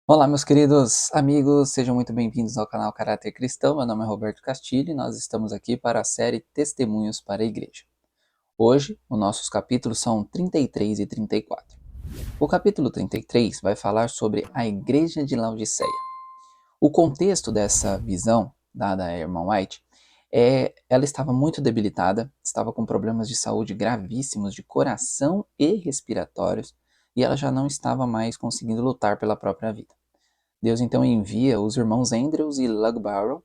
Olá, meus queridos amigos, sejam muito bem-vindos ao canal Caráter Cristão. Meu nome é Roberto Castilho e nós estamos aqui para a série Testemunhos para a Igreja. Hoje, os nossos capítulos são 33 e 34. O capítulo 33 vai falar sobre a Igreja de Laodiceia. O contexto dessa visão, dada a irmã White, ela estava muito debilitada, estava com problemas de saúde gravíssimos de coração e respiratórios, e ela já não estava mais conseguindo lutar pela própria vida. Deus então envia os irmãos Andrews e Lugbarrow,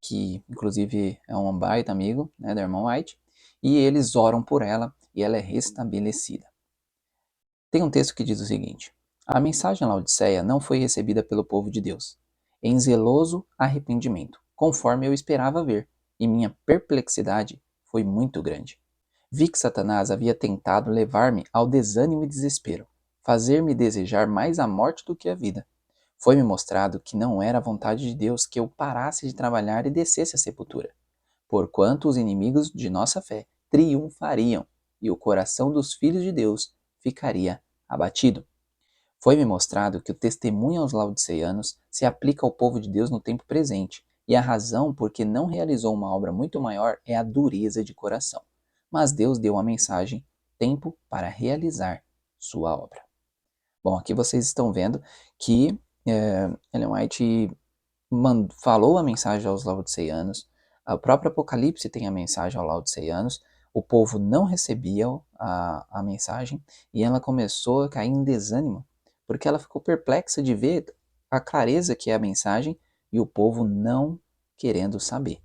que inclusive é um baita amigo, né, da irmã White, e eles oram por ela e ela é restabelecida. Tem um texto que diz o seguinte: a mensagem à Laodiceia não foi recebida pelo povo de Deus, em zeloso arrependimento, conforme eu esperava ver, e minha perplexidade foi muito grande. Vi que Satanás havia tentado levar-me ao desânimo e desespero, fazer-me desejar mais a morte do que a vida. Foi-me mostrado que não era a vontade de Deus que eu parasse de trabalhar e descesse à sepultura, porquanto os inimigos de nossa fé triunfariam e o coração dos filhos de Deus ficaria abatido. Foi-me mostrado que o testemunho aos laodiceanos se aplica ao povo de Deus no tempo presente, e a razão por que não realizou uma obra muito maior é a dureza de coração. Mas Deus deu à mensagem tempo para realizar sua obra. Bom, aqui vocês estão vendo que Ellen White falou a mensagem aos laodiceanos, o próprio Apocalipse tem a mensagem aos laodiceanos, o povo não recebia a mensagem e ela começou a cair em desânimo, porque ela ficou perplexa de ver a clareza que é a mensagem e o povo não querendo saber.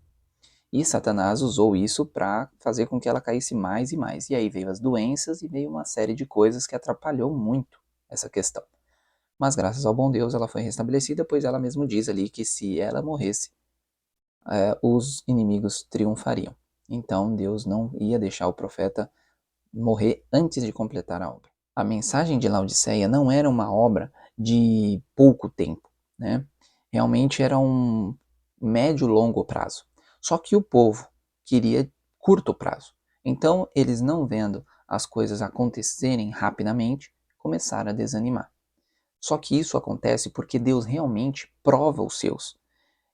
E Satanás usou isso para fazer com que ela caísse mais e mais. E aí veio as doenças e veio uma série de coisas que atrapalhou muito essa questão. Mas graças ao bom Deus ela foi restabelecida, pois ela mesma diz ali que se ela morresse, os inimigos triunfariam. Então Deus não ia deixar o profeta morrer antes de completar a obra. A mensagem de Laodiceia não era uma obra de pouco tempo, né? Realmente era um médio-longo prazo. Só que o povo queria curto prazo. Então, eles não vendo as coisas acontecerem rapidamente, começaram a desanimar. Só que isso acontece porque Deus realmente prova os seus.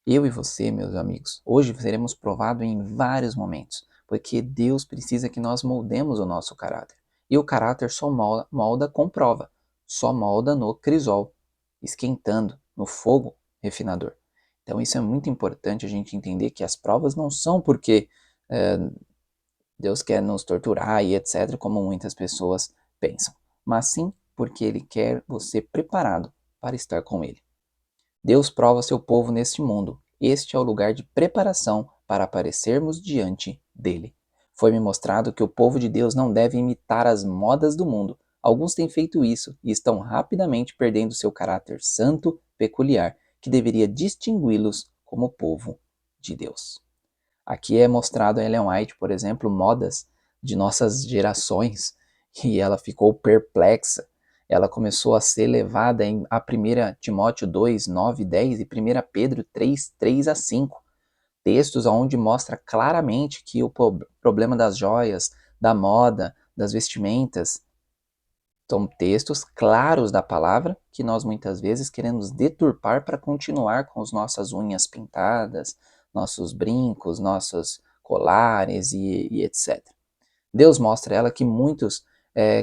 Eu e você, meus amigos, hoje seremos provados em vários momentos, porque Deus precisa que nós moldemos o nosso caráter. E o caráter só molda com prova, só molda no crisol, esquentando, no fogo refinador. Então isso é muito importante a gente entender que as provas não são porque Deus quer nos torturar e etc., como muitas pessoas pensam, mas sim porque Ele quer você preparado para estar com Ele. Deus prova seu povo neste mundo. Este é o lugar de preparação para aparecermos diante dele. Foi-me mostrado que o povo de Deus não deve imitar as modas do mundo. Alguns têm feito isso e estão rapidamente perdendo seu caráter santo, peculiar, que deveria distingui-los como povo de Deus. Aqui é mostrado a Ellen White, por exemplo, modas de nossas gerações, e ela ficou perplexa. Ela começou a ser levada a 1 Timóteo 2, 9, 10 e 1 Pedro 3, 3 a 5. Textos onde mostra claramente que o problema das joias, da moda, das vestimentas, são textos claros da palavra que nós muitas vezes queremos deturpar para continuar com as nossas unhas pintadas, nossos brincos, nossos colares e etc. Deus mostra a ela que muitos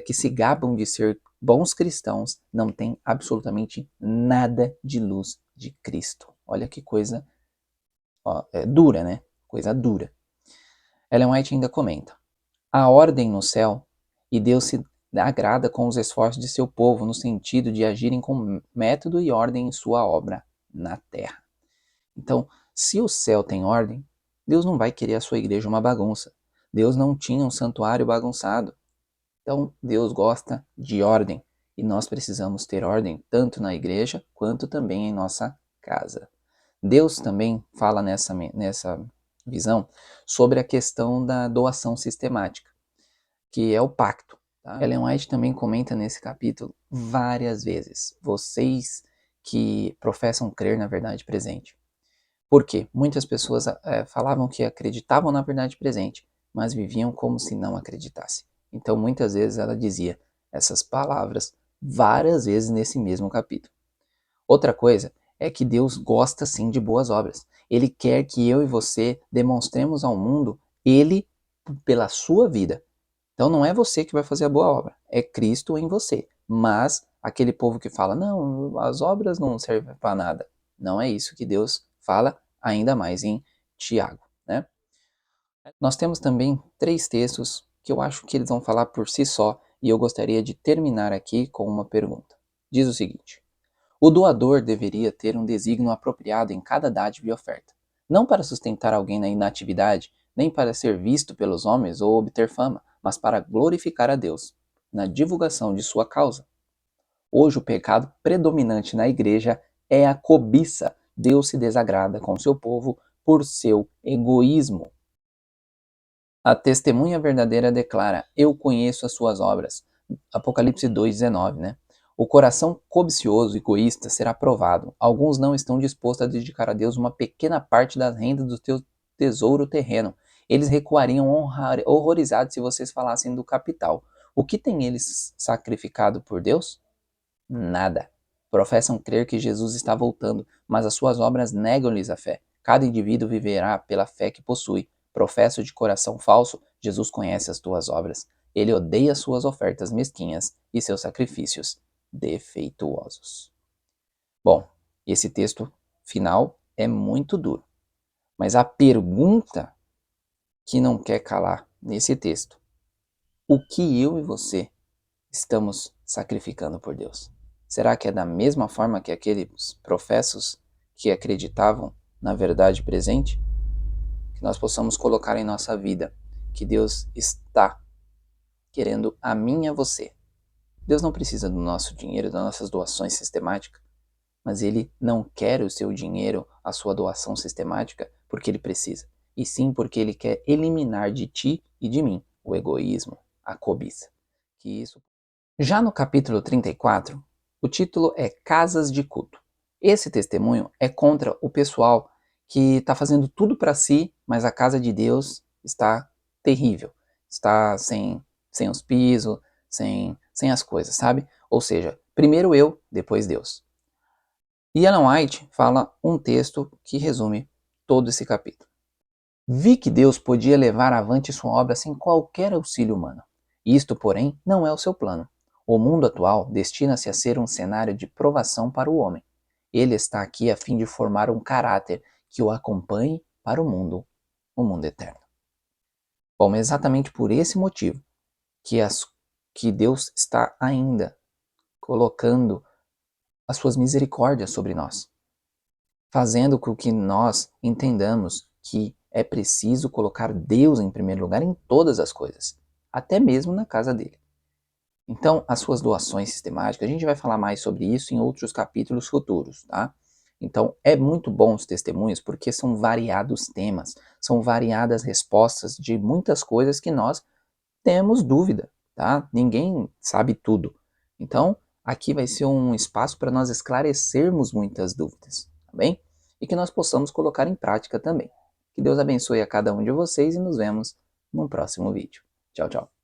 que se gabam de ser bons cristãos não têm absolutamente nada de luz de Cristo. Olha que coisa dura, né? Coisa dura. Ellen White ainda comenta: a ordem no céu e Deus se agrada com os esforços de seu povo no sentido de agirem com método e ordem em sua obra na terra. Então, se o céu tem ordem, Deus não vai querer a sua igreja uma bagunça. Deus não tinha um santuário bagunçado. Então, Deus gosta de ordem e nós precisamos ter ordem tanto na igreja quanto também em nossa casa. Deus também fala nessa visão sobre a questão da doação sistemática, que é o pacto. Tá? Ellen White também comenta nesse capítulo várias vezes: vocês que professam crer na verdade presente. Por quê? Muitas pessoas falavam que acreditavam na verdade presente, mas viviam como se não acreditassem. Então, muitas vezes ela dizia essas palavras várias vezes nesse mesmo capítulo. Outra coisa é que Deus gosta sim de boas obras. Ele quer que eu e você demonstremos ao mundo Ele pela sua vida. Então não é você que vai fazer a boa obra, é Cristo em você. Mas aquele povo que fala, não, as obras não servem para nada. Não é isso que Deus fala, ainda mais em Tiago, né? Nós temos também 3 textos que eu acho que eles vão falar por si só e eu gostaria de terminar aqui com uma pergunta. Diz o seguinte: o doador deveria ter um desígnio apropriado em cada dádiva e oferta, não para sustentar alguém na inatividade, nem para ser visto pelos homens ou obter fama, mas para glorificar a Deus, na divulgação de sua causa. Hoje o pecado predominante na igreja é a cobiça. Deus se desagrada com seu povo por seu egoísmo. A testemunha verdadeira declara: eu conheço as suas obras. Apocalipse 2:19, né? O coração cobicioso e egoísta será provado. Alguns não estão dispostos a dedicar a Deus uma pequena parte das rendas do teu tesouro terreno. Eles recuariam horrorizados se vocês falassem do capital. O que tem eles sacrificado por Deus? Nada. Professam crer que Jesus está voltando, mas as suas obras negam-lhes a fé. Cada indivíduo viverá pela fé que possui. Professo de coração falso, Jesus conhece as tuas obras. Ele odeia suas ofertas mesquinhas e seus sacrifícios defeituosos. Bom, esse texto final é muito duro, mas a pergunta que não quer calar nesse texto: o que eu e você estamos sacrificando por Deus? Será que é da mesma forma que aqueles professos que acreditavam na verdade presente? Que nós possamos colocar em nossa vida que Deus está querendo a mim e a você. Deus não precisa do nosso dinheiro, das nossas doações sistemáticas, mas Ele não quer o seu dinheiro, a sua doação sistemática, porque Ele precisa, e sim porque Ele quer eliminar de ti e de mim o egoísmo, a cobiça. Que isso. Já no capítulo 34, o título é Casas de Culto. Esse testemunho é contra o pessoal que está fazendo tudo para si, mas a casa de Deus está terrível. Está sem os pisos, sem as coisas, sabe? Ou seja, primeiro eu, depois Deus. E Ellen White fala um texto que resume todo esse capítulo. Vi que Deus podia levar avante sua obra sem qualquer auxílio humano. Isto, porém, não é o seu plano. O mundo atual destina-se a ser um cenário de provação para o homem. Ele está aqui a fim de formar um caráter que o acompanhe para o mundo eterno. Bom, é exatamente por esse motivo que Deus está ainda colocando as suas misericórdias sobre nós, fazendo com que nós entendamos que é preciso colocar Deus em primeiro lugar em todas as coisas, até mesmo na casa dele. Então, as suas doações sistemáticas, a gente vai falar mais sobre isso em outros capítulos futuros, tá? Então, é muito bom os testemunhos porque são variados temas, são variadas respostas de muitas coisas que nós temos dúvida, tá? Ninguém sabe tudo. Então, aqui vai ser um espaço para nós esclarecermos muitas dúvidas, tá bem? E que nós possamos colocar em prática também. Que Deus abençoe a cada um de vocês e nos vemos no próximo vídeo. Tchau, tchau.